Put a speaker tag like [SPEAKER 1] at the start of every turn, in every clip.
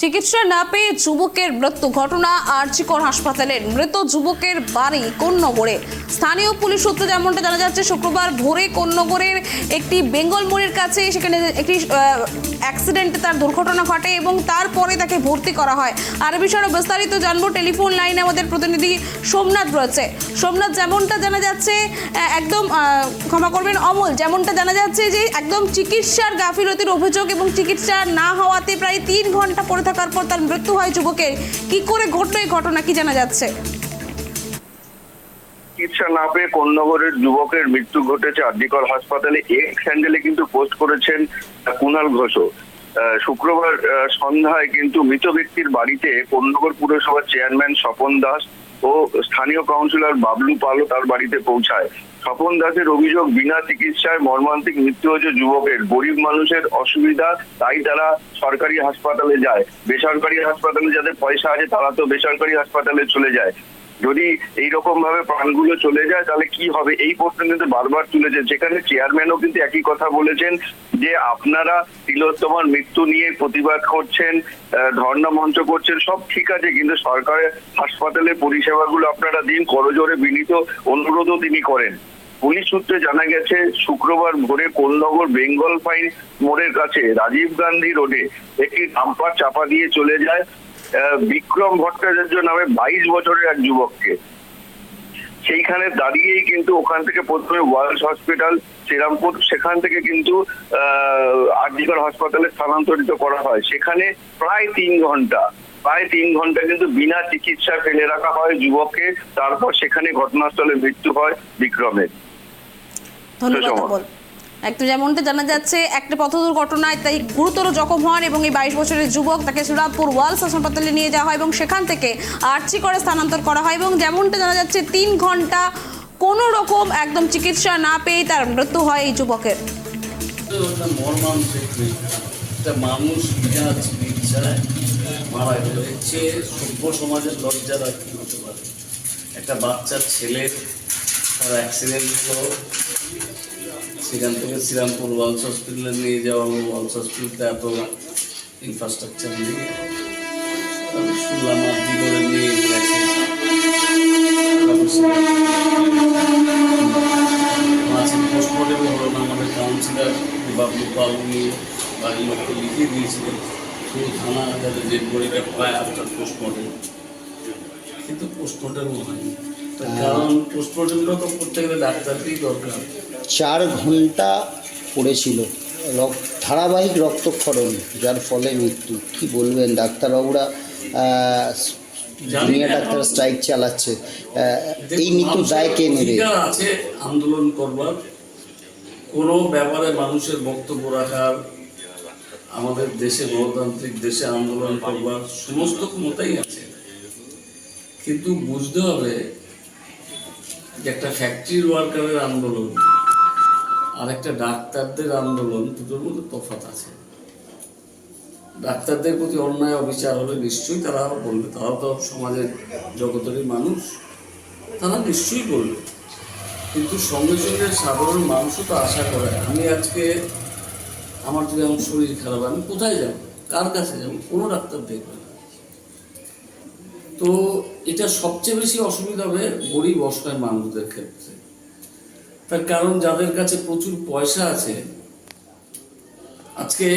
[SPEAKER 1] চিকিৎসা না পেয়ে যুবকের মৃত্যু। ঘটনা আরজিকর হাসপাতালের। মৃত যুবকের বাড়ি কোন্নগরে। স্থানীয় পুলিশ সূত্রে যেমনটা জানা যাচ্ছে, শুক্রবার ভোরে কোন্নগরের একটি বেঙ্গল মোড়ের কাছে সেখানে একটি অ্যাক্সিডেন্টে তার দুর্ঘটনা ঘটে এবং তারপরে তাকে ভর্তি করা হয়। আর এ বিষয়ে বিস্তারিত জানবো, টেলিফোন লাইনে আমাদের প্রতিনিধি সোমনাথ রয়েছে। সোমনাথ, যেমনটা জানা যাচ্ছে একদম ক্ষমা করবেন অমল, যেমনটা জানা যাচ্ছে যে একদম চিকিৎসার গাফিলতির অভিযোগ এবং চিকিৎসা না হওয়াতে প্রায় 3 ঘন্টা পড়ে থাকার পর তার মৃত্যু হয় যুবকের। কি করে ঘটলো এই ঘটনা, কি জানা যাচ্ছে?
[SPEAKER 2] চিকিৎসা না পেয়ে কোন্নগরের যুবকের মৃত্যু ঘটেছে আরজিকর হাসপাতালে। এক্স হ্যান্ডেলে কিন্তু পোস্ট করেছেন কুণাল ঘোষও। শুক্রবার সন্ধ্যায় কিন্তু মৃত ব্যক্তির বাড়িতে কোন্নগর পুরসভার চেয়ারম্যান স্বপন দাস ও স্থানীয় কাউন্সিলর বাবলু পালও তার বাড়িতে পৌঁছায়। স্বপন দাসের অভিযোগ, বিনা চিকিৎসায় মর্মান্তিক মৃত্যু হয়েছে যুবকের। গরিব মানুষের অসুবিধা, তাই তারা সরকারি হাসপাতালে যায়। বেসরকারি হাসপাতালে যাদের পয়সা আছে তারা তো বেসরকারি হাসপাতালে চলে যায়। যদি এইরকম ভাবে প্রাণগুলো চলে যায় তাহলে কি হবে, এই প্রশ্ন কিন্তু বারবার তুলেছে। যেখানে চেয়ারম্যানও কিন্তু একই কথা বলেছেন যে আপনারা তিলোত্তমার মৃত্যু নিয়ে প্রতিবাদ করছেন, ধর্ণা মঞ্চ করছেন, সব ঠিক আছে, কিন্তু সরকারের হাসপাতালে পরিষেবাগুলো আপনারা দিন, করজোরে বিনীত অনুরোধও তিনি করেন। পুলিশ সূত্রে জানা গেছে, শুক্রবার ভোরে কোন্নগর বেঙ্গল ফাইন মোড়ের কাছে রাজীব গান্ধী রোডে একটি ডাম্পার চাপা দিয়ে চলে যায় বিক্রম ভট্টাচার্য নামে 22 বছরের এক যুবককে। সেইখানে দাঁড়িয়েই কিন্তু ওখান থেকে প্রথমে ওয়ার্ল্ড হসপিটাল শ্রীরামপুর, সেখান থেকে কিন্তু আরজিকর হাসপাতালে স্থানান্তরিত করা হয়। সেখানে প্রায় 3 ঘন্টা কিন্তু বিনা চিকিৎসা ফেলে রাখা হয় যুবককে। তারপর সেখানে ঘটনাস্থলে মৃত্যু হয় বিক্রমের।
[SPEAKER 1] ধন্যবাদ। একটু যেমনটা জানা যাচ্ছে, একটা পথ দুর্ঘটনায় তাই গুরুতর জখম হন এবং এই 22 বছরের যুবক, তাকে শ্রীরামপুর ওয়ার্ল্ড হাসপাতালে নিয়ে যাওয়া হয় এবং সেখান থেকে আরজিকরে স্থানান্তর করা হয় এবং যেমনটা জানা যাচ্ছে 3 ঘন্টা কোনো রকম একদম চিকিৎসা না পেয়ে তার মৃত্যু হয় এই যুবকের।
[SPEAKER 3] মানুষ বিনা চিকিৎসায় মারা গেল, হচ্ছে সভ্য সমাজের লজ্জার আর কি হতে পারে। একটা বাচ্চার ছেলের তার অ্যাক্সিডেন্ট হলো, সেখান থেকে শ্রীরামপুর ওয়ার্ল্ড হসপিটালে নিয়ে যাওয়া হলো। ওয়ার্ল্ড হসপিটালতে এত ইনফ্রাস্ট্রাকচার নেই, শুনলাম আর্জি করে নিয়ে গেছে। পোস্টমর্টেম হলো না, আমাদের কাউন্সিলর বাবলু পাল নিয়ে বাড়ির লোককে লিখিয়ে দিয়েছিলেন পুরো থানা, যাতে ডেড বডিটা প্রায় আফটার পোস্টমর্টেম, কিন্তু পোস্টমর্টেমও হয়নি। কারণ পোস্টমর্টেমটা তো করতে গেলে ডাক্তারকেই দরকার।
[SPEAKER 4] 4 ঘন্টা পড়েছিল, ধারাবাহিক রক্তক্ষরণ, যার ফলে মৃত্যু। কি বলবেন, ডাক্তারবাবুরা জুনিয়র ডাক্তার স্ট্রাইক চালাচ্ছে, এই মৃত্যু দায় কে নেবে?
[SPEAKER 3] আছে আন্দোলন করবার, কোনো ব্যাপারে মানুষের বক্তব্য রাখার, আমাদের দেশে গণতান্ত্রিক দেশে আন্দোলন করবার সমস্ত ক্ষমতাই আছে, কিন্তু বুঝতে হবে যে একটা ফ্যাক্টরি ওয়ার্কারের আন্দোলন আর একটা ডাক্তারদের আন্দোলন, দুটোর মধ্যে তফাৎ আছে। ডাক্তারদের প্রতি অন্যায় অবিচার হলে নিশ্চয়ই তারা বলবে, তারা তো সমাজের জগতেরই মানুষ, তারা নিশ্চয়ই বলবে, কিন্তু সঙ্গে সঙ্গে সাধারণ মানুষও তো আশা করে আমি আজকে আমার যদি আমার শরীর খারাপ, আমি কোথায় যাব, কার কাছে যাব? কোনো ডাক্তার দেখবে না। তো এটা সবচেয়ে বেশি অসুবিধা হবে গরিব অসহায় মানুষদের ক্ষেত্রে। তার কারণ যাদের কাছে প্রচুর পয়সা আছে, আজকে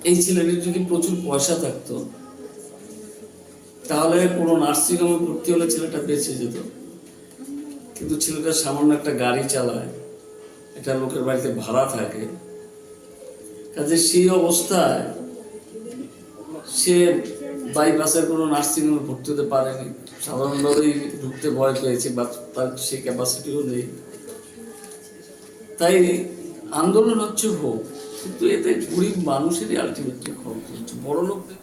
[SPEAKER 3] এই ছেলেটির যদি প্রচুর পয়সা থাকতো তাহলে কোনো নার্সিংহোমে ভর্তি হলে ছেলেটা বেঁচে যেত, কিন্তু ছেলেটা সামান্য একটা গাড়ি চালায়, একটা লোকের বাড়িতে ভাড়া থাকে, কাজে সেই অবস্থায় সে বাইপাসের কোনো নার্সিংহোমে ভর্তি হতে পারেনি, সাধারণভাবেই ঢুকতে ভয় পেয়েছে বা তার সেই ক্যাপাসিটিও নেই। তাই আন্দোলন হচ্ছে হোক, কিন্তু এতে গরিব মানুষেরই আলটিমেটলি খরচ হচ্ছে, বড় লোকদের